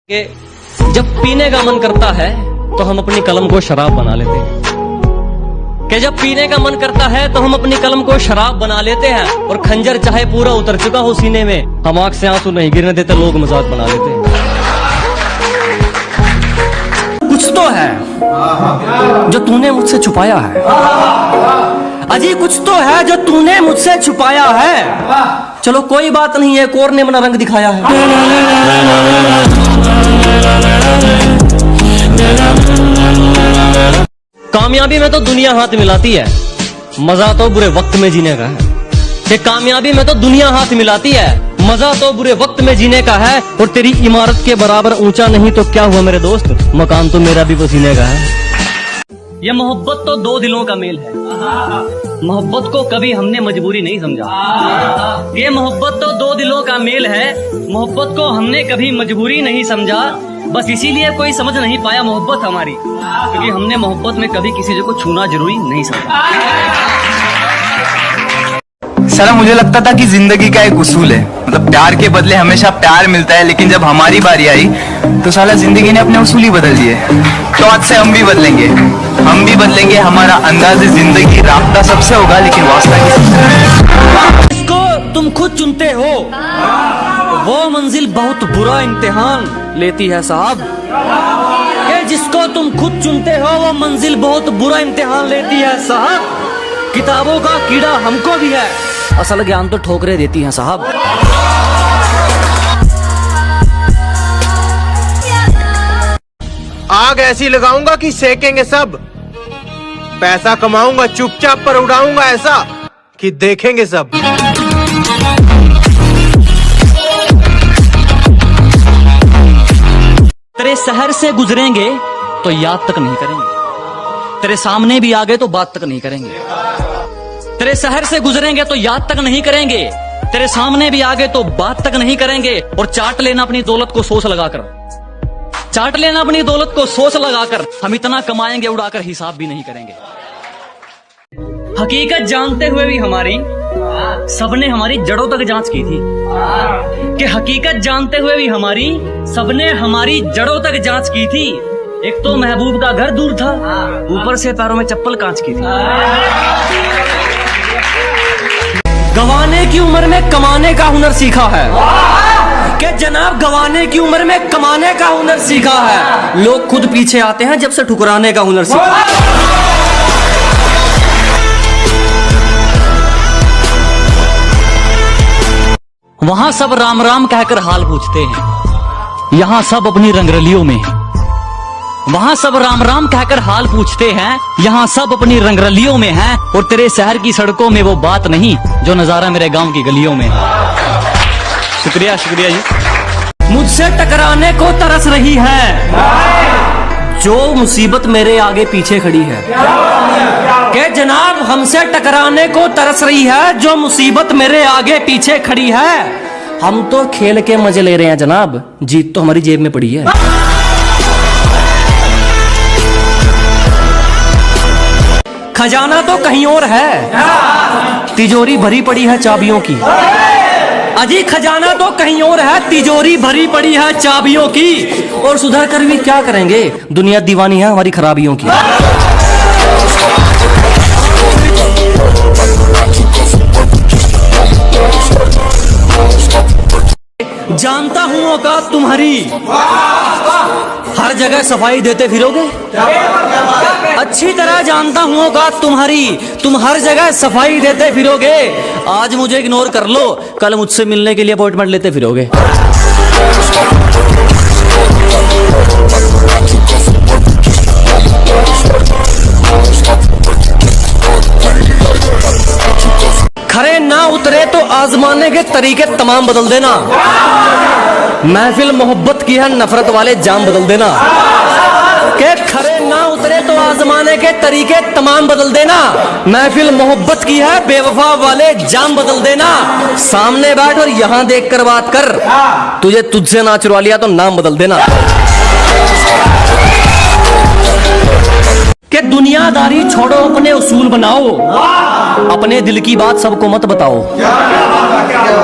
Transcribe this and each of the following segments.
कि जब पीने का मन करता है तो हम अपनी कलम को शराब बना लेते हैं। कि जब पीने का मन करता है तो हम अपनी कलम को शराब बना लेते हैं। और खंजर चाहे पूरा उतर चुका हो सीने में, हम आंख से आंसू नहीं गिरने देते, लोग मजाक बना लेते हैं। कुछ तो है जो तूने मुझसे छुपाया है, अजी कुछ तो है जो तूने मुझसे छुपाया है। चलो कोई बात नहीं, एक और ने अपना रंग दिखाया है। कामयाबी में तो दुनिया हाथ मिलाती है, मजा तो बुरे वक्त में जीने का है। कि कामयाबी में तो दुनिया हाथ मिलाती है, मजा तो बुरे वक्त में जीने का है। और तेरी इमारत के बराबर ऊंचा नहीं तो क्या हुआ मेरे दोस्त, मकान तो मेरा भी पसीने का है। ये मोहब्बत तो दो दिलों का मेल है, मोहब्बत को कभी हमने मजबूरी नहीं समझा। ये मोहब्बत तो दो दिलों का मेल है, मोहब्बत को हमने कभी मजबूरी नहीं समझा। बस इसीलिए कोई समझ नहीं पाया मोहब्बत हमारी, क्योंकि हमने मोहब्बत में कभी किसी को छूना जरूरी नहीं समझा। साला मुझे लगता था कि जिंदगी का एक उसूल है, मतलब प्यार के बदले हमेशा प्यार मिलता है, लेकिन जब हमारी बारी आई तो साला जिंदगी ने अपने उसूल ही बदल दिए। तो आज से हम भी बदलेंगे, हमारा अंदाज़े जिंदगी राब्ता सबसे होगा, लेकिन वास्ता किसी। इसको तुम खुद चुनते हो, वो मंजिल बहुत बुरा इम्तिहान लेती है साहब। कि जिसको तुम खुद चुनते हो वो मंजिल बहुत बुरा इम्तिहान लेती है साहब। किताबों का कीड़ा हमको भी है, असल ज्ञान तो ठोकरे देती हैं साहब। आग ऐसी लगाऊंगा कि सेकेंगे सब, पैसा कमाऊंगा चुपचाप पर उड़ाऊंगा ऐसा कि देखेंगे सब। तेरे शहर से गुजरेंगे तो याद तक नहीं करेंगे, तेरे सामने भी आ गए तो बात तक नहीं करेंगे। तेरे शहर से गुजरेंगे तो याद तक नहीं करेंगे, तेरे सामने भी आ गए तो बात तक नहीं करेंगे। और चाट लेना अपनी दौलत को सोच लगाकर, चाट लेना अपनी दौलत को सोच लगाकर। हम इतना कमाएंगे उड़ाकर हिसाब भी नहीं करेंगे। हकीकत जानते हुए भी हमारी सबने हमारी जड़ों तक जांच की थी। कि हकीकत जानते हुए भी हमारी सबने हमारी जड़ों तक जांच की थी। एक तो महबूब का घर दूर था, ऊपर से पैरों में चप्पल कांच की थी। गवाने की उम्र में कमाने का हुनर सीखा है, कि जनाब गवाने की उम्र में कमाने का हुनर सीखा है। लोग खुद पीछे आते हैं जब से ठुकराने का हुनर सीखा। वहां सब राम राम कहकर हाल पूछते हैं, यहां सब अपनी रंगरलियों में हैं। वहां सब राम राम कहकर हाल पूछते हैं, यहाँ सब अपनी रंगरलियों में हैं। और तेरे शहर की सड़कों में वो बात नहीं जो नजारा मेरे गांव की गलियों में है। शुक्रिया शुक्रिया जी। मुझसे टकराने को तरस रही है जो मुसीबत मेरे आगे पीछे खड़ी है। कि जनाब हमसे टकराने को तरस रही है जो मुसीबत मेरे आगे पीछे खड़ी है। हम तो खेल के मजे ले रहे हैं जनाब, जीत तो हमारी जेब में पड़ी है। खजाना तो कहीं और है, तिजोरी भरी पड़ी है चाबियों की। अजी खजाना तो कहीं और है, तिजोरी भरी पड़ी है चाबियों की। और सुधर कर भी क्या करेंगे, दुनिया दीवानी है हमारी खराबियों की। जानता हूं औकात तुम्हारी, हर जगह सफाई देते फिरोगे। अच्छी तरह जानता हूं औकात तुम्हारी, तुम हर जगह सफाई देते फिरोगे। आज मुझे इग्नोर कर लो, कल मुझसे मिलने के लिए अपॉइंटमेंट लेते फिरोगे। खरे ना उतरे तो आजमाने के तरीके तमाम बदल देना। महफिल मोहब्बत की है, नफरत वाले जाम बदल देना। के खरे ना उतरे तो आजमाने के तरीके तमाम बदल देना। महफिल मोहब्बत की है, बेवफा वाले जाम बदल देना। सामने बैठ और यहाँ देख कर बात कर, तुझे तुझसे ना चुरा लिया तो नाम बदल देना। कि दुनियादारी छोड़ो अपने उसूल बनाओ, अपने दिल की बात सबको मत बताओ।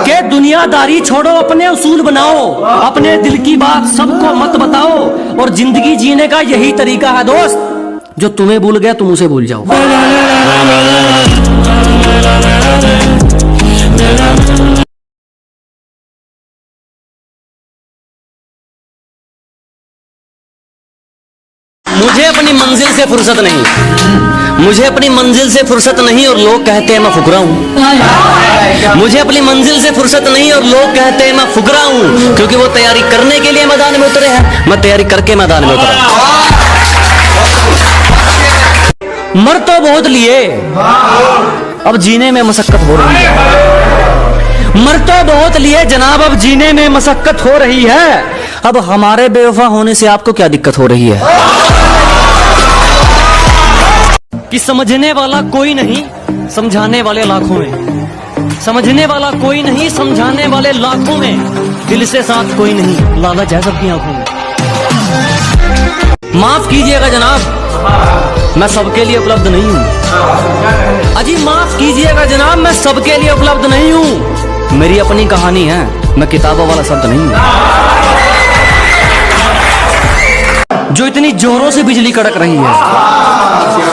कि दुनियादारी छोड़ो, अपने उसूल बनाओ, अपने दिल की बात सबको मत बताओ, और जिंदगी जीने का यही तरीका है दोस्त, जो तुम्हें भूल गया तुम उसे भूल जाओ। मुझे अपनी मंजिल से फुर्सत नहीं, मुझे अपनी मंजिल से फुर्सत नहीं, और लोग कहते हैं मैं फुकरा हूं। मुझे अपनी मंजिल से फुर्सत नहीं और लोग कहते हैं मैं फुकरा हूं, क्योंकि वो तैयारी करने के लिए मैदान में उतरे हैं, मैं तैयारी करके मैदान में उतरा। मर तो बहुत लिए, अब जीने में मशक्कत हो रही है। मर तो बहुत लिए जनाब, अब जीने में मशक्कत हो रही है। अब हमारे बेवफा होने से आपको क्या दिक्कत हो रही है? कि समझने वाला कोई नहीं, समझाने वाले लाखों में। समझने वाला कोई नहीं, समझाने वाले लाखों में। दिल से साथ कोई नहीं, लालच है सबकी आंखों में। माफ कीजिएगा जनाब, मैं सबके लिए उपलब्ध नहीं हूं। अजी माफ कीजिएगा जनाब, मैं सबके लिए उपलब्ध नहीं हूं। मेरी अपनी कहानी है, मैं किताबों वाला शब्द नहीं हूं। जो इतनी जोरों से बिजली कड़क रही है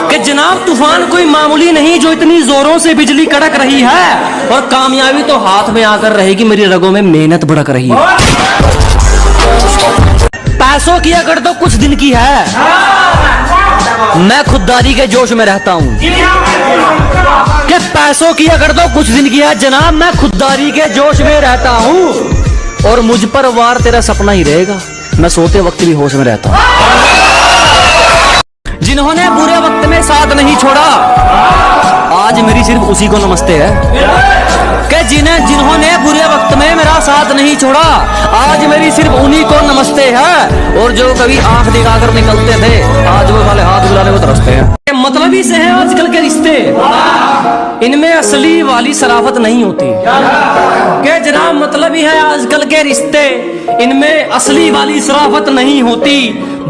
कि जनाब तूफान कोई मामूली नहीं, जो इतनी जोरों से बिजली कड़क रही है, और कामयाबी तो हाथ में आकर रहेगी, मेरी रगों में मेहनत भड़क रही है। पैसों की अगर तो कुछ दिन की है, मैं खुददारी के जोश में रहता हूं। कि पैसों की अगर तो कुछ दिन की है जनाब, मैं खुददारी के जोश में रहता हूं, और मुझ पर वार तेरा सपना ही रहेगा, मैं सोते वक्त भी होश में रहता हूं। जिन्होंने बुरे वक्त में साथ नहीं छोड़ा, आज मेरी सिर्फ उसी को नमस्ते है। कि जिन्होंने बुरे वक्त में मेरा साथ नहीं छोड़ा, आज मेरी सिर्फ उन्हीं को नमस्ते है। और जो कभी आंख दिखाकर निकलते थे, आज वो वाले हाथ बुलाने को तरसते हैं। मतलब ही से है आजकल के रिश्ते, इनमें असली वाली शराफत नहीं होती। कि जनाब मतलब ही है आजकल के रिश्ते, इनमें असली वाली शराफत नहीं होती।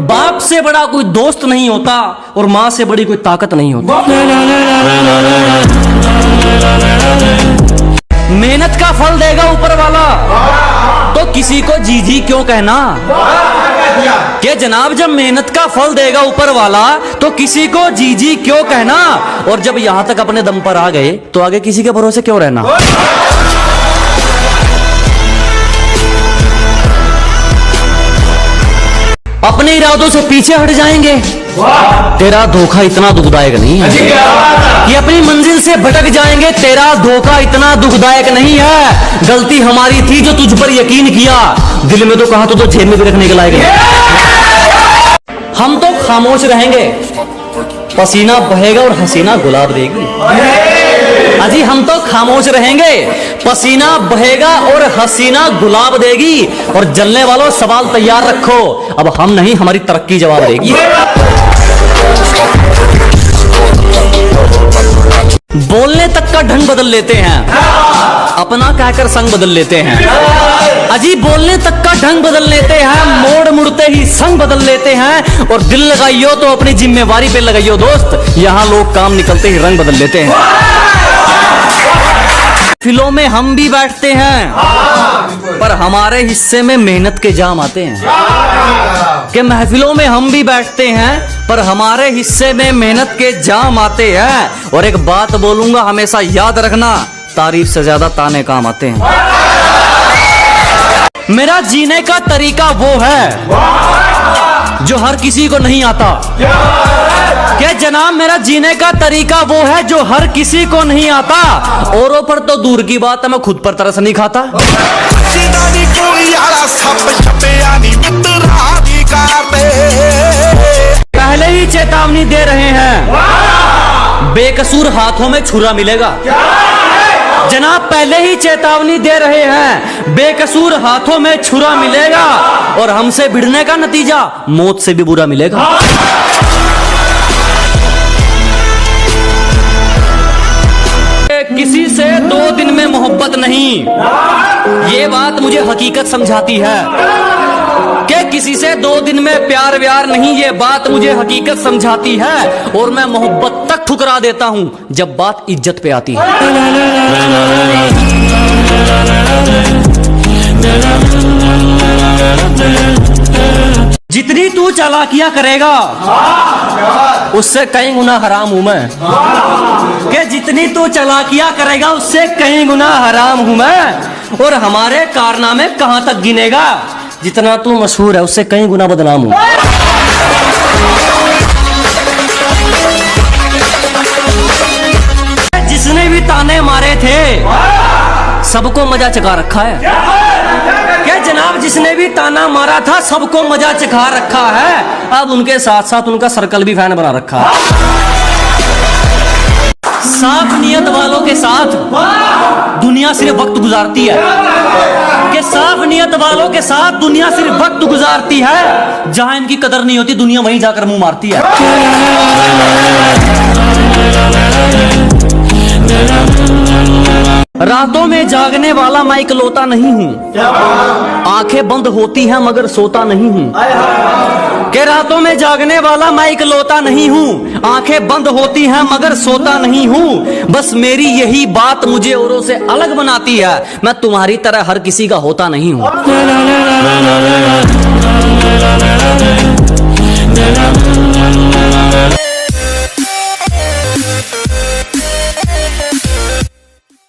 बाप से बड़ा कोई दोस्त नहीं होता, और माँ से बड़ी कोई ताकत नहीं होती। मेहनत का फल देगा ऊपर वाला, तो किसी को जी जी क्यों कहना? कि जनाब जब मेहनत का फल देगा ऊपर वाला, तो किसी को जी जी क्यों कहना? और जब यहां तक अपने दम पर आ गए, तो आगे किसी के भरोसे क्यों रहना? अपने इरादों से पीछे हट जाएंगे। तेरा धोखा इतना दुखदायक नहीं है कि अपनी मंजिल से भटक जाएंगे। तेरा धोखा इतना दुखदायक नहीं है। गलती हमारी थी जो तुझ पर यकीन किया, दिल में तो कहा तो जेब में भी रखने के लायक नहीं। हम तो खामोश रहेंगे, पसीना बहेगा और हसीना गुलाब देगी। अजी हम तो खामोश रहेंगे, पसीना बहेगा और हसीना गुलाब देगी। और जलने वालों सवाल तैयार रखो, अब हम नहीं हमारी तरक्की जवाब देगी। बोलने तक का ढंग बदल लेते हैं, अपना कहकर संग बदल लेते हैं। अजी बोलने तक का ढंग बदल लेते हैं, मोड़ मुड़ते ही संग बदल लेते हैं। और दिल लगाइयो तो अपनी जिम्मेवारी पे लगाइयो दोस्त, यहाँ लोग काम निकलते ही रंग बदल लेते हैं। फिलों में हम भी बैठते हैं, पर हमारे हिस्से में मेहनत के जाम आते हैं। कि महफिलों में हम भी बैठते हैं, पर हमारे हिस्से में मेहनत के जाम आते हैं। और एक बात बोलूंगा हमेशा याद रखना, तारीफ से ज्यादा ताने काम आते हैं। मेरा जीने का तरीका वो है जो हर किसी को नहीं आता। क्या जनाब मेरा जीने का तरीका वो है जो हर किसी को नहीं आता। औरों पर तो दूर की बात है, मैं खुद पर तरस नहीं खाता। पहले ही चेतावनी दे रहे हैं, बेकसूर हाथों में छुरा मिलेगा। जनाब पहले ही चेतावनी दे रहे हैं, बेकसूर हाथों में छुरा मिलेगा। और हमसे भिड़ने का नतीजा मौत से भी बुरा मिलेगा। किसी से 2 दिन में मोहब्बत नहीं, ये बात मुझे हकीकत समझाती है। कि किसी से 2 दिन में प्यार व्यार नहीं, ये बात मुझे हकीकत समझाती है। और मैं मोहब्बत तक ठुकरा देता हूं जब बात इज्जत पे आती है। जितनी तू चालाकियां करेगा उससे कई गुना हराम हूं मैं। कि जितनी तू चालाकियां करेगा उससे कई गुना हराम हूं मैं। और हमारे कारनामे कहां तक गिनेगा, जितना तू मशहूर है उससे कई गुना बदनाम हूं। जिसने भी ताने मारे थे सबको मजा चखा रखा है। क्या जनाब, जिसने भी ताना मारा था सबको मजा चखा रखा है। अब उनके साथ साथ उनका सर्कल भी फैन बना रखा है। साफ नियत वालों के साथ दुनिया सिर्फ वक्त गुजारती है। कि साफ नियत वालों के साथ दुनिया सिर्फ वक्त गुजारती है। जहां इनकी कदर नहीं होती दुनिया वहीं जाकर मुंह मारती है। रातों में जागने वाला मैं इकलौता नहीं हूँ। आंखें बंद होती हैं मगर सोता नहीं हूँ। कि रातों में जागने वाला मैं इकलौता नहीं हूँ। आंखें बंद होती हैं मगर सोता नहीं हूँ। बस मेरी यही बात मुझे औरों से अलग बनाती है। मैं तुम्हारी तरह हर किसी का होता नहीं हूँ।